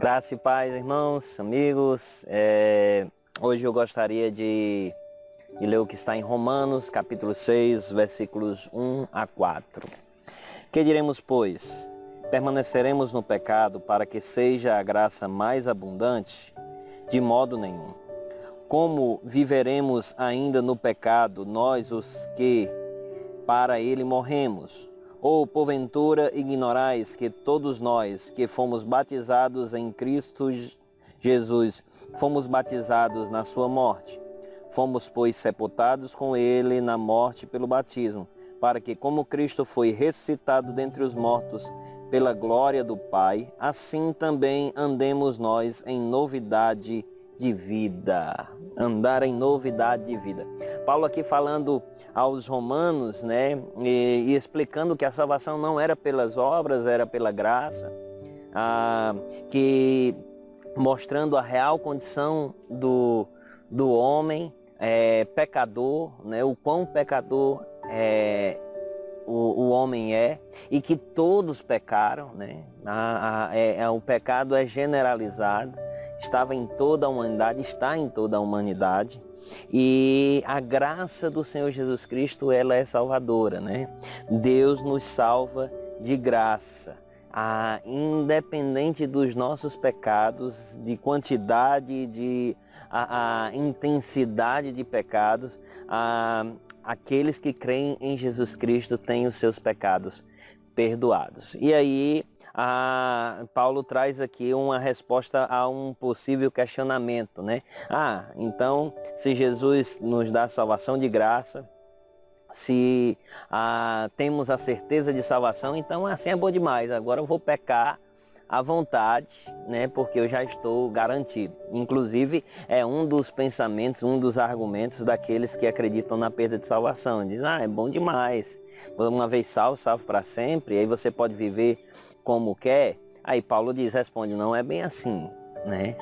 Graça e paz, irmãos, amigos. Hoje eu gostaria de ler o que está em Romanos, capítulo 6, versículos 1 a 4. Que diremos, pois? Permaneceremos no pecado para que seja a graça mais abundante? De modo nenhum. Como viveremos ainda no pecado, nós os que para ele morremos? Ou, porventura, ignorais que todos nós que fomos batizados em Cristo Jesus, fomos batizados na sua morte? Fomos, pois, sepultados com ele na morte pelo batismo, para que, como Cristo foi ressuscitado dentre os mortos pela glória do Pai, assim também andemos nós em novidade de vida. Andar em novidade de vida. Paulo aqui falando aos romanos, né, e explicando que a salvação não era pelas obras, era pela graça, que mostrando a real condição do homem pecador, né, o quão pecador o homem é, e que todos pecaram, né? O pecado é generalizado, estava em toda a humanidade, está em toda a humanidade, e a graça do Senhor Jesus Cristo, ela é salvadora, né? Deus nos salva de graça, independente dos nossos pecados, de quantidade, de intensidade de pecados, aqueles que creem em Jesus Cristo têm os seus pecados perdoados. E aí, Paulo traz aqui uma resposta a um possível questionamento, né? Então, se Jesus nos dá salvação de graça, se temos a certeza de salvação, então assim é bom demais. Agora eu vou pecar à vontade, né? Porque eu já estou garantido. Inclusive, é um dos pensamentos, um dos argumentos daqueles que acreditam na perda de salvação. Diz, é bom demais. Uma vez salvo, salvo para sempre, aí você pode viver como quer. Aí Paulo responde, não é bem assim, né?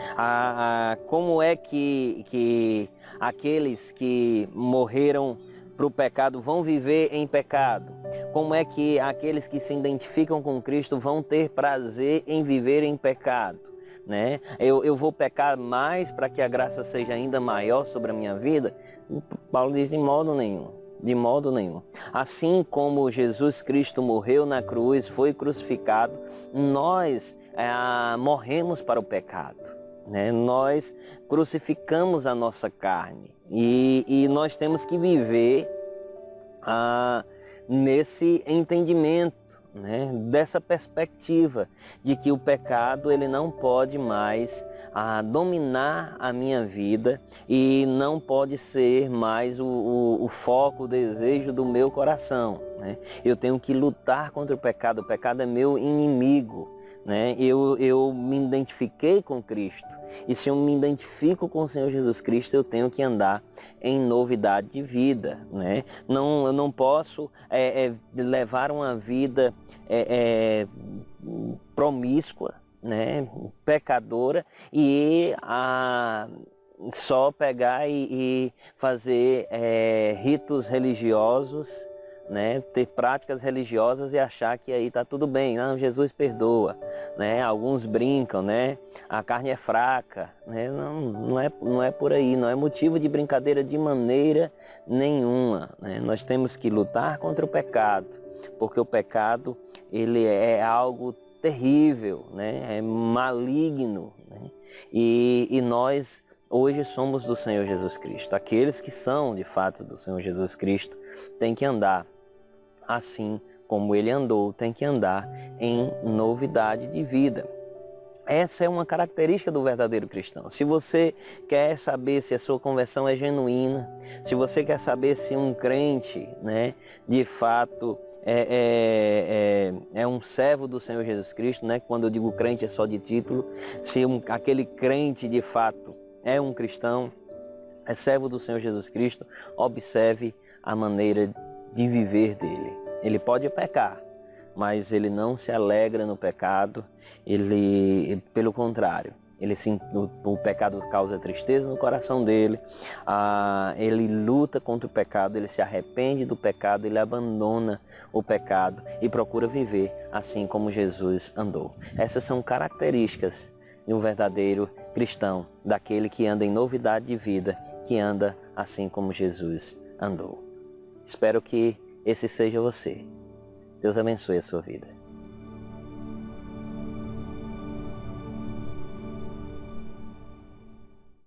Como é que aqueles que morreram para o pecado vão viver em pecado? Como é que aqueles que se identificam com Cristo vão ter prazer em viver em pecado, né? Eu vou pecar mais para que a graça seja ainda maior sobre a minha vida? Paulo diz, de modo nenhum. De modo nenhum. Assim como Jesus Cristo morreu na cruz, foi crucificado, nós morremos para o pecado, né? Nós crucificamos a nossa carne e nós temos que viver nesse entendimento, né? Dessa perspectiva de que o pecado ele não pode mais dominar a minha vida e não pode ser mais o foco, o desejo do meu coração, né? Eu tenho que lutar contra o pecado é meu inimigo, né? Eu me identifiquei com Cristo, e se eu me identifico com o Senhor Jesus Cristo, eu tenho que andar em novidade de vida, né? Eu não posso levar uma vida promíscua, né? Pecadora, e só pegar e fazer ritos religiosos, né? Ter práticas religiosas e achar que aí está tudo bem, não, Jesus perdoa, né? Alguns brincam, né? A carne é fraca, né? Não é por aí, não é motivo de brincadeira de maneira nenhuma, né? Nós temos que lutar contra o pecado, porque o pecado ele é algo terrível, né? É maligno, né? E nós hoje somos do Senhor Jesus Cristo. Aqueles que são de fato do Senhor Jesus Cristo têm que andar assim como ele andou, tem que andar em novidade de vida. Essa é uma característica do verdadeiro cristão. Se você quer saber se a sua conversão é genuína, se você quer saber se um crente, né, de fato é um servo do Senhor Jesus Cristo, né? Quando eu digo crente é só de título, se aquele crente de fato é um cristão, é servo do Senhor Jesus Cristo, observe a maneira de viver dele. Ele pode pecar, mas ele não se alegra no pecado, pelo contrário, o pecado causa tristeza no coração dele, ele luta contra o pecado, ele se arrepende do pecado, ele abandona o pecado e procura viver assim como Jesus andou. Essas são características de um verdadeiro cristão, daquele que anda em novidade de vida, que anda assim como Jesus andou. Espero que esse seja você. Deus abençoe a sua vida.